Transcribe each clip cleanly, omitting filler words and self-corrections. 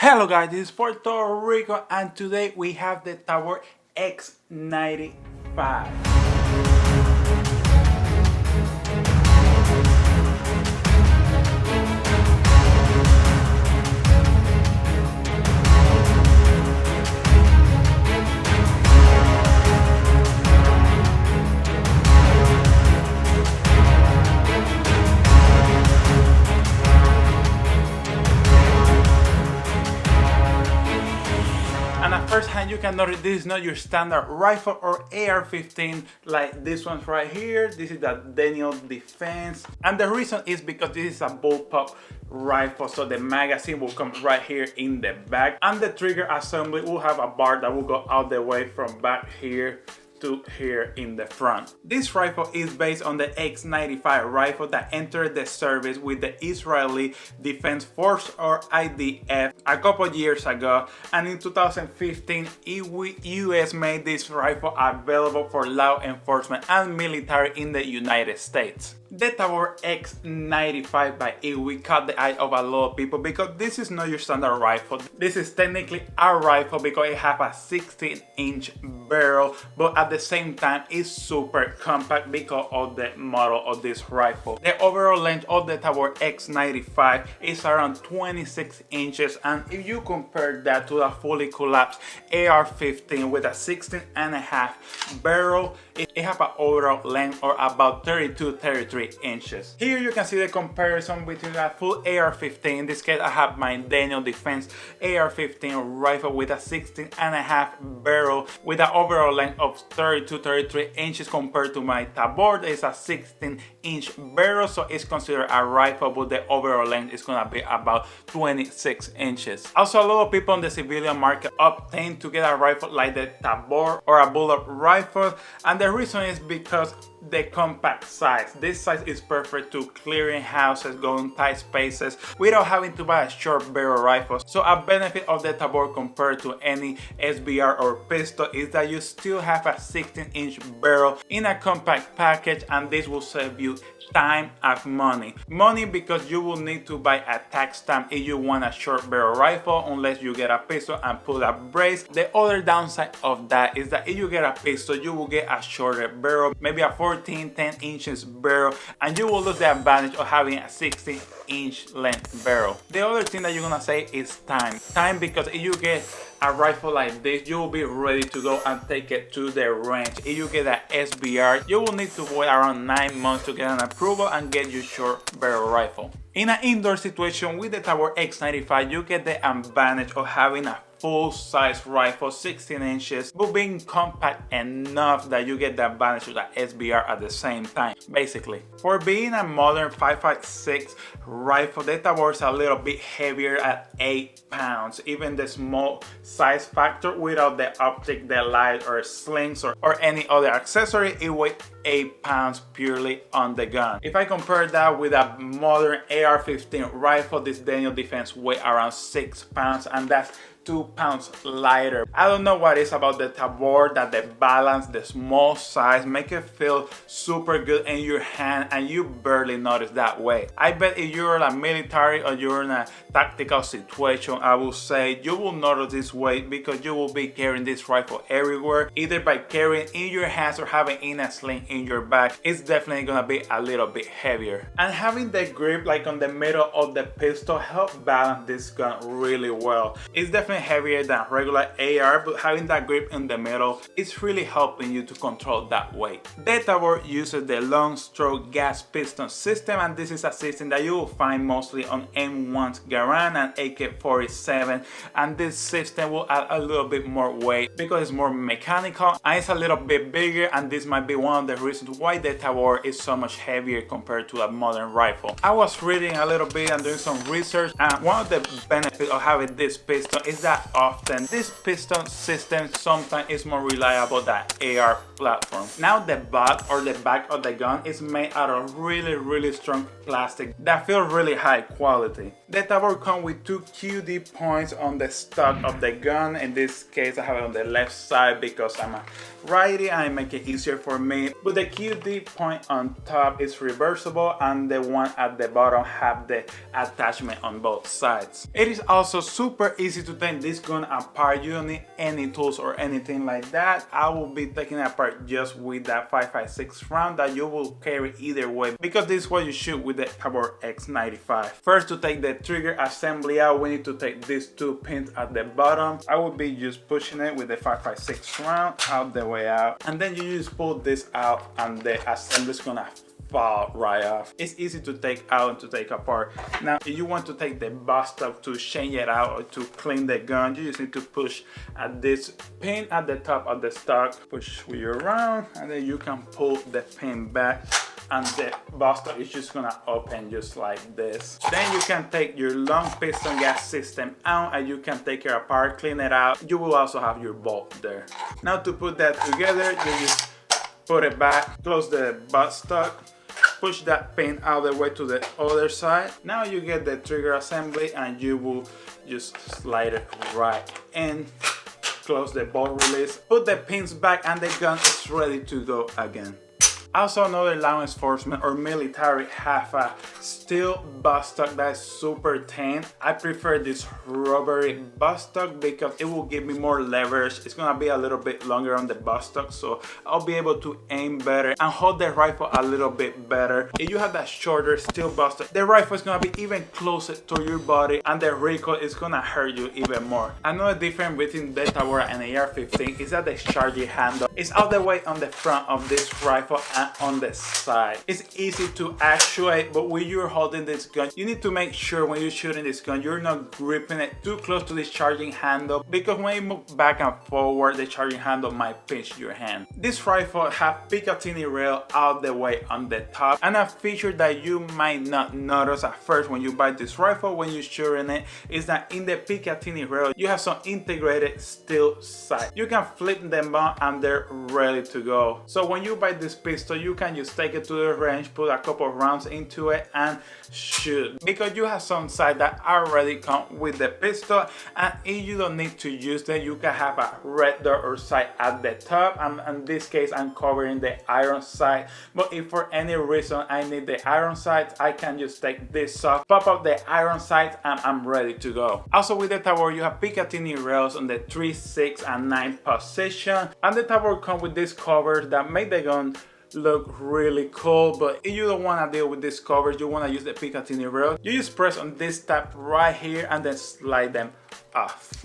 Hello guys, this is PuertoRecon and today we have the Tavor X95. And at first hand you can notice this is not your standard rifle or AR-15 like this one's right here. This is the Daniel Defense, and the reason is because this is a bullpup rifle, so the magazine will come right here in the back, and the trigger assembly will have a bar that will go all the way from back here to here in the front. This rifle is based on the X95 rifle that entered the service with the Israeli Defense Force or IDF a couple years ago, and in 2015 US made this rifle available for law enforcement and military in the United States. The Tavor X95 by IWI caught the eye of a lot of people because this is not your standard rifle. This is technically a rifle because it has a 16-inch barrel, but at the same time it's super compact because of the model of this rifle. The overall length of the Tavor X95 is around 26 inches, and if you compare that to the fully collapsed AR-15 with a 16.5 barrel, it has an overall length of about 32-33 inches. Here you can see the comparison between a full AR-15. In this case I have my Daniel Defense AR-15 rifle with a 16.5 barrel with an overall length of 32-33 inches compared to my Tavor that is a 16-inch barrel, so it's considered a rifle, but the overall length is gonna be about 26 inches. Also, a lot of people in the civilian market obtain to get a rifle like the Tavor or a Bullpup rifle, and the reason is because the compact size. This size is perfect to clearing houses, going tight spaces without having to buy a short barrel rifle. So a benefit of the Tavor compared to any SBR or pistol is that you still have a 16-inch barrel in a compact package, and this will save you time and money. Money because you will need to buy a tax stamp if you want a short barrel rifle unless you get a pistol and put a brace. The other downside of that is that if you get a pistol you will get a shorter barrel, maybe a 10 inches barrel, and you will lose the advantage of having a 16-inch length barrel. The other thing that you're gonna say is time, because if you get a rifle like this you will be ready to go and take it to the range. If you get an SBR you will need to wait around 9 months to get an approval and get your short barrel rifle. In an indoor situation with the Tavor X95 you get the advantage of having a full-size rifle, 16 inches, but being compact enough that you get the advantage of the SBR at the same time, basically. For being a modern 5.56 rifle, the Tavor is a little bit heavier at 8 pounds. Even the small size factor without the optic, the light, or slings, or any other accessory, it weighs 8 pounds purely on the gun. If I compare that with a modern AR-15 rifle, this Daniel Defense weighs around 6 pounds, and that's 2 pounds lighter. I don't know what it is about the Tavor that the balance, the small size, make it feel super good in your hand and you barely notice that way. I bet if you're in a military or you're in a tactical situation, I will say you will notice this weight because you will be carrying this rifle everywhere, either by carrying in your hands or having in a sling in your back. It's definitely gonna be a little bit heavier. And having the grip like on the middle of the pistol helps balance this gun really well. It's definitely heavier than regular AR, but having that grip in the middle is really helping you to control that weight. The Tavor uses the long stroke gas piston system, and this is a system that you will find mostly on M1's Garand and AK-47, and this system will add a little bit more weight because it's more mechanical and it's a little bit bigger, and this might be one of the reasons why the Tavor is so much heavier compared to a modern rifle. I was reading a little bit and doing some research, and one of the benefits of having this piston is that often this piston system sometimes is more reliable than AR platform. Now the butt or the back of the gun is made out of really strong plastic that feels really high quality. The Tavor comes with 2 QD points on the stock of the gun. In this case I have it on the left side because I'm a righty and it makes it easier for me. But the QD point on top is reversible and the one at the bottom have the attachment on both sides. It is also super easy to take this gun apart. You don't need any tools or anything like that. I will be taking it apart just with that 5.56 round that you will carry either way, because this is what you shoot with the Tavor X95. First, to take the trigger assembly out, we need to take these 2 pins at the bottom. I will be just pushing it with the 5.56 round out the way out, and then you just pull this out and the assembly is gonna fall right off. It's easy to take out and to take apart. Now if you want to take the butt stock to change it out or to clean the gun, you just need to push at this pin at the top of the stock, push you around, and then you can pull the pin back and the butt stock is just gonna open just like this. Then you can take your long piston gas system out and you can take it apart, clean it out. You will also have your bolt there. Now to put that together, you just put it back, close the butt stock, push that pin out the way to the other side. Now you get the trigger assembly and you will just slide it right in, close the bolt release, put the pins back, and the gun is ready to go again. Also, another law enforcement or military have a steel butt stock that is super thin. I prefer this rubbery butt stock because it will give me more leverage. It's gonna be a little bit longer on the butt stock, so I'll be able to aim better and hold the rifle a little bit better. If you have that shorter steel butt stock, the rifle is gonna be even closer to your body and the recoil is gonna hurt you even more. Another difference between the Tavor and the AR-15 is that the charging handle is all the way on the front of this rifle and on the side. It's easy to actuate, but when you're holding this gun, you need to make sure when you're shooting this gun, you're not gripping it too close to this charging handle, because when you move back and forward, the charging handle might pinch your hand. This rifle has Picatinny rail all the way on the top, and a feature that you might not notice at first when you buy this rifle when you're shooting it is that in the Picatinny rail, you have some integrated steel sights. You can flip them on and they're ready to go. So when you buy this pistol, you can just take it to the range, put a couple of rounds into it and shoot, because you have some sights that already come with the pistol, and if you don't need to use them, you can have a red dot or sight at the top. And in this case I'm covering the iron sight, but if for any reason I need the iron sights, I can just take this off, pop up the iron sights, and I'm ready to go. Also with the Tavor, you have Picatinny rails on the 3, 6, and 9 position, and the Tavor comes with these covers that make the gun look really cool. But if you don't want to deal with these covers, you want to use the Picatinny rail, you just press on this tab right here and then slide them off.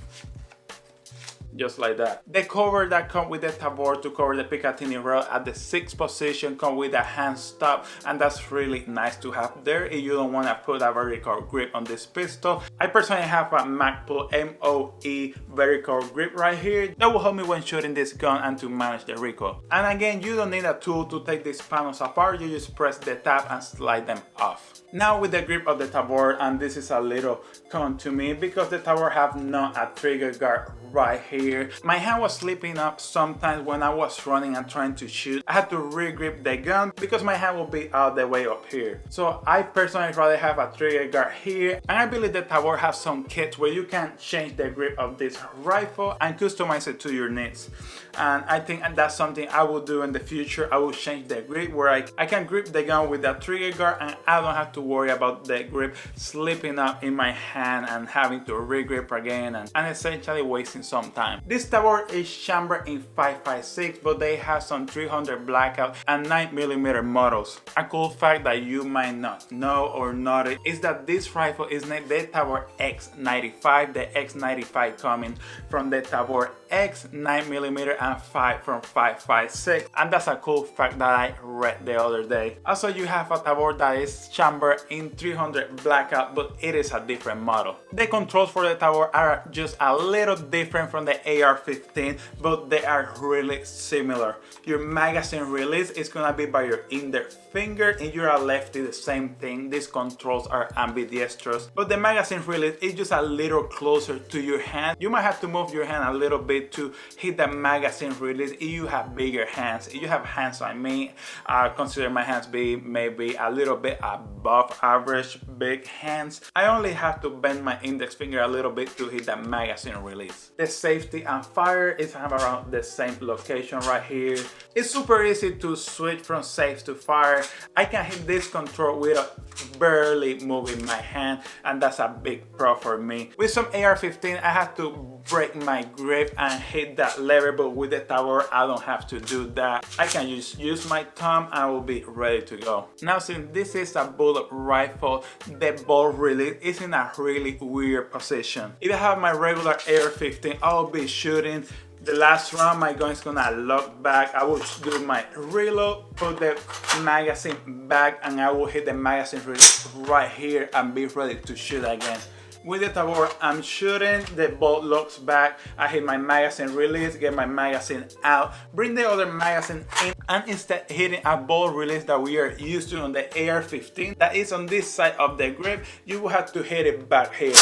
Just like that. The cover that comes with the Tavor to cover the Picatinny rail at the 6th position comes with a hand stop, and that's really nice to have there if you don't want to put a vertical grip on this pistol. I personally have a Magpul MOE vertical grip right here that will help me when shooting this gun and to manage the recoil. And again, you don't need a tool to take these panels apart, you just press the tab and slide them off. Now with the grip of the Tavor, and this is a little con to me because the Tavor have not a trigger guard right here. My hand was slipping up sometimes when I was running and trying to shoot. I had to re-grip the gun because my hand will be all the way up here. So I personally rather have a trigger guard here, and I believe the Tavor has some kits where you can change the grip of this rifle and customize it to your needs. And I think that's something I will do in the future. I will change the grip where I can grip the gun with that trigger guard and I don't have to worry about the grip slipping up in my hand and having to re-grip again and essentially wasting some time. This Tavor is chambered in 5.56, but they have some 300 blackout and 9mm models. A cool fact that you might not know or notice is that this rifle is named the Tavor X95, the X95 coming from the Tavor X 9mm and 5 from 5.56, and that's a cool fact that I read the other day. Also, you have a Tavor that is chambered in 300 blackout, but it is a different model. The controls for the Tavor are just a little different from the the AR-15, but they are really similar. Your magazine release is gonna be by your index finger, and you're a lefty, the same thing. These controls are ambidextrous, but the magazine release is just a little closer to your hand. You might have to move your hand a little bit to hit the magazine release if you have bigger hands. If you have hands like me, I consider my hands be maybe a little bit above average big hands. I only have to bend my index finger a little bit to hit the magazine release. The safety and fire is around the same location right here. It's super easy to switch from safe to fire. I can hit this control without barely moving my hand, and that's a big pro for me. With some AR-15, I have to break my grip and hit that lever, but with the Tavor, I don't have to do that. I can just use my thumb and I will be ready to go. Now, since this is a bullet rifle, the ball release is in a really weird position. If I have my regular AR-15, I will be shooting. The last round, my gun is gonna lock back. I will do my reload, put the magazine back, and I will hit the magazine release right here and be ready to shoot again. With the Tavor, I'm shooting, the bolt locks back, I hit my magazine release, get my magazine out, bring the other magazine in, and instead hitting a bolt release that we are used to on the AR-15, that is on this side of the grip, you will have to hit it back here.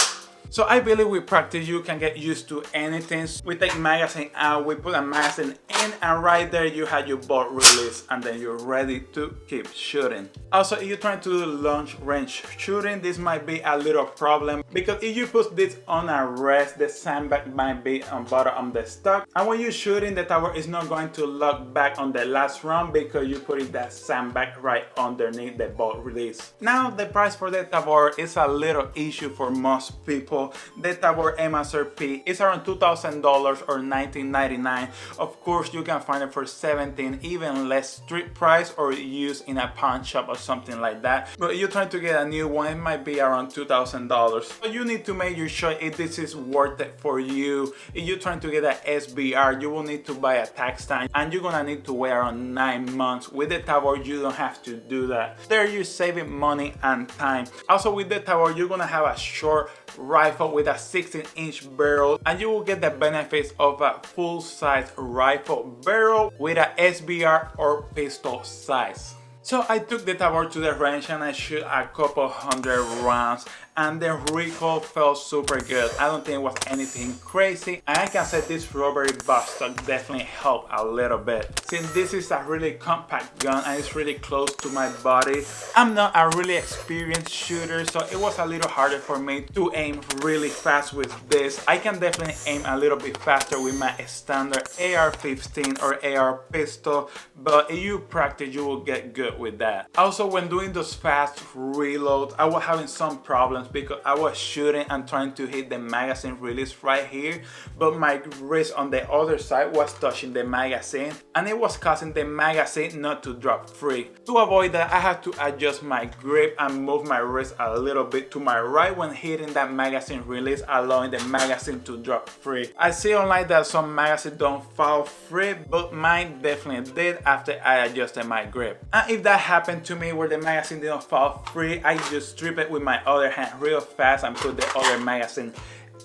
So I believe with practice you can get used to anything. We take magazine out, we put a magazine in, and right there you have your bolt release, and then you're ready to keep shooting. Also, if you're trying to do long range shooting, this might be a little problem, because if you put this on a rest, the sandbag might be on bottom of the stock, and when you're shooting, the Tavor is not going to lock back on the last round because you're putting that sandbag right underneath the bolt release. Now, the price for the Tavor is a little issue for most people. The Tavor MSRP is around $2,000 or $19.99. Of course, you can find it for $17, even less street price or used in a pawn shop or something like that. But if you're trying to get a new one, it might be around $2,000. But you need to make sure if this is worth it for you. If you're trying to get an SBR, you will need to buy a tax stand, and you're gonna need to wait around 9 months. With the Tavor, you don't have to do that. There you're saving money and time. Also, with the Tavor, you're gonna have a short rifle with a 16-inch barrel, and you will get the benefits of a full-size rifle barrel with a SBR or pistol size. So I took the Tavor to the range and I shot a couple hundred rounds, and the recoil felt super good. I don't think it was anything crazy, and I can say this rubbery buttstock definitely helped a little bit. Since this is a really compact gun and it's really close to my body, I'm not a really experienced shooter, so it was a little harder for me to aim really fast with this. I can definitely aim a little bit faster with my standard AR-15 or AR pistol, but if you practice, you will get good with that. Also, when doing those fast reloads, I was having some problems because I was shooting and trying to hit the magazine release right here, but my wrist on the other side was touching the magazine, and it was causing the magazine not to drop free. To avoid that, I had to adjust my grip and move my wrist a little bit to my right when hitting that magazine release, allowing the magazine to drop free. I see online that some magazines don't fall free, but mine definitely did after I adjusted my grip. And if that happened to me where the magazine didn't fall free, I just strip it with my other hand real fast and put the other magazine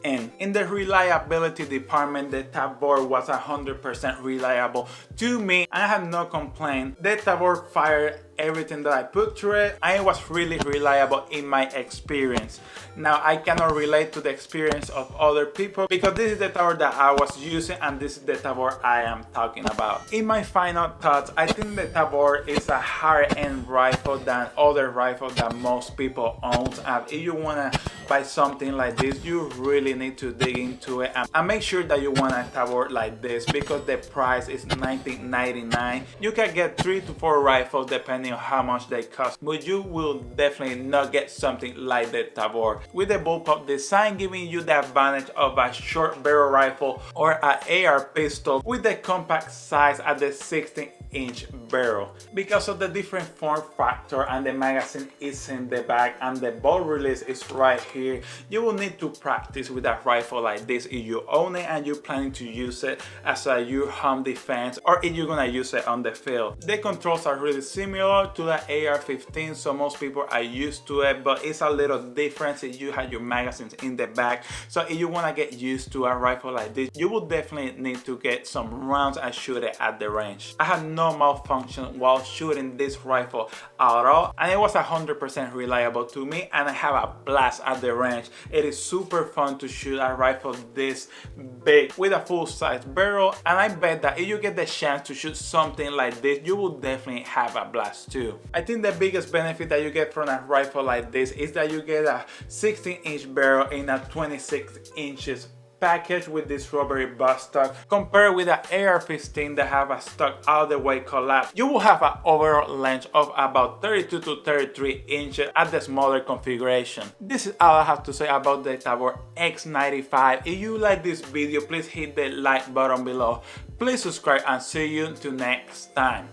in. In the reliability department, the Tavor was 100% reliable to me. I have no complaint. The Tavor fired everything that I put through it, and it was really reliable in my experience. Now, I cannot relate to the experience of other people because this is the Tavor that I was using and this is the Tavor I am talking about. In my final thoughts, I think the Tavor is a higher end rifle than other rifles that most people own, and if you want to buy something like this, you really need to dig into it and make sure that you want a Tavor like this because the price is $19.99. You can get 3 to 4 rifles depending on how much they cost, but you will definitely not get something like the Tavor. With the bullpup design giving you the advantage of a short barrel rifle or an AR pistol with the compact size at the 16-inch barrel. Because of the different form factor and the magazine is in the back and the bolt release is right here, you will need to practice with a rifle like this if you own it and you're planning to use it as a your home defense, or if you're gonna use it on the field. The controls are really similar to the AR-15, so most people are used to it, but it's a little different if you have your magazines in the back. So if you want to get used to a rifle like this, you will definitely need to get some rounds and shoot it at the range. I had no malfunction while shooting this rifle at all, and it was 100% reliable to me, and I have a blast at the range. It is super fun to shoot a rifle this big with a full-size barrel, and I bet that if you get the chance to shoot something like this, you will definitely have a blast too. I think the biggest benefit that you get from a rifle like this is that you get a 16-inch barrel in a 26 inches package with this rubbery butt stock, compared with the AR-15 that have a stock all the way collapsed. You will have an overall length of about 32 to 33 inches at the smaller configuration. This is all I have to say about the Tavor X95. If you like this video, please hit the like button below. Please subscribe and see you till next time.